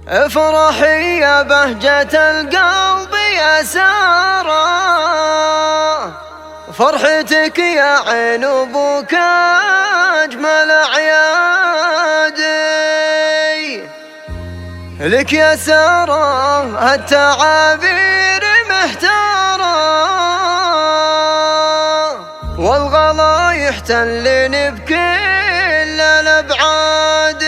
افرحي يا بهجة القلب يا سارة، فرحتك يا عين ابوك اجمل اعيادي. لك يا سارة التعابير محتارة، والغلا يحتلني بكل الابعاد.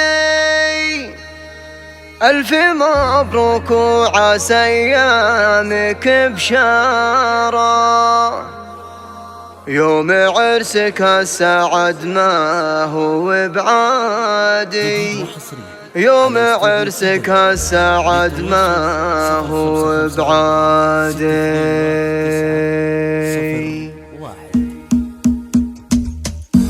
ألف مبروك وعسى أيامك بشارة، يوم عرسك السعد ما هو بعادي. يوم عرسك السعد ما هو بعادي.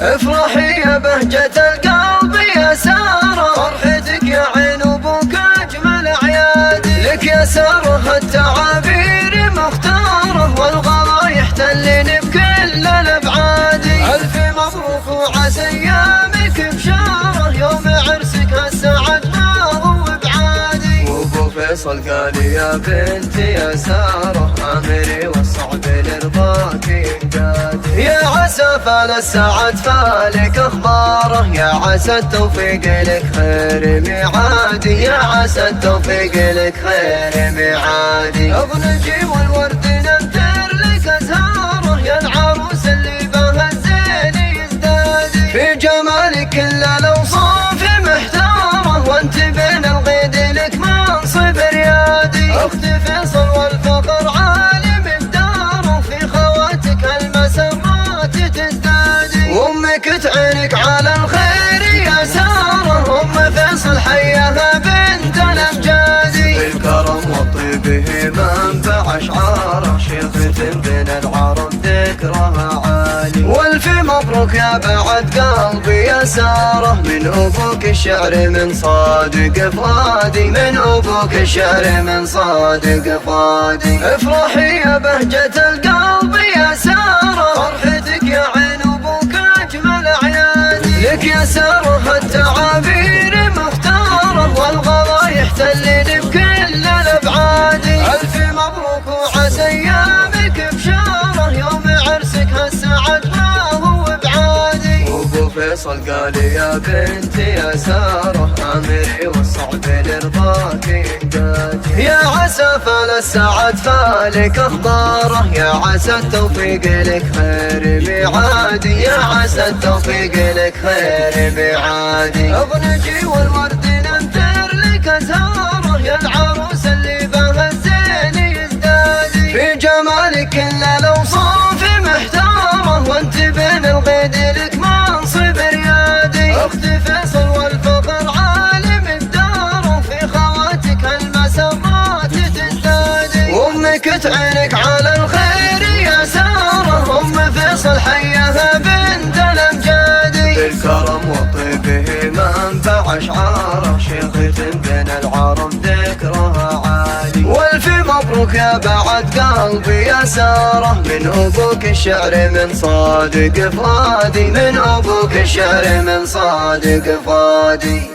افرحي يا بهجة القلب يا سارة، فرحتك يا عين ابوك اجمل اعيادي. لك يا سارة التعابير مختارة، والغلا يحتلني بكل الابعاد. الف مبروك وعسى ايامك بشارة، يوم عرسك السعد ما هو بعادي. وابو فيصل قال يا بنتي يا سارة، امري والصعب لرضاك ينقاد. يا عسى فال السعد فالك اخباره، يا عسى التوفيق لك خير ميعادي. يا عسى التوفيق لك خير ميعادي. اغنجي والورد ننثر لك ازهاره، يا العروس اللي بها الزين يزدادي. في جمالك كل الاوصاف محتاره، وانت بين الغيد لك منصب ريادي. اخت فيصل والفقر عالم الدار، وفي خواتك المسرات تزدادي. وامك تعينك على الخير يا ساره، ام فيصل حياها بنت الامجادي. بالكرم وطيبه منبع اشعاره، شيخة بين العرب ذكرها عالي. والف مبروك يا بعد قلبي يا ساره، من ابوك الشعر من صادق فادي. من ابوك الشعر من صادق فادي. افرحي يا بهجة القلب يا ساره، فرحتك يا عين ابوك اجمل اعيادي. لك يا ساره التعابير مختاره، والغلا يحتلني بكل الابعاد. الف مبروك وعسى ايامك بشاره، يوم عرسك السعد ما هو بعادي. وابو فيصل قال يا بنتي يا ساره، امري والصعب لرضاك ينقاد. يا عسى فال السعد فالك اخباره، يا عسى التوفيق لك خير ميعادي. يا عسى التوفيق لك خير ميعادي. اغنجي والورد ننثر لك ازهاره، يا العروس اللي بها الزين يزدادي. في جمالك كل الاوصاف محتاره، وانت بين الغيد لك منصب ريادي. اخت فيصل والفقر عالم الدار، وفي خواتك المسرات تزدادي. وامك تعينك على الخير يا ساره، ام فيصل حياها بنت الامجادي. بالكرم وطيبه منبع اشعاره، شيخة بين العرب ذكرها عالي. والف مبروك يا بعد قلبي يا ساره، من ابوك الشعر من صادق فادي. من ابوك الشعر من صادق فادي.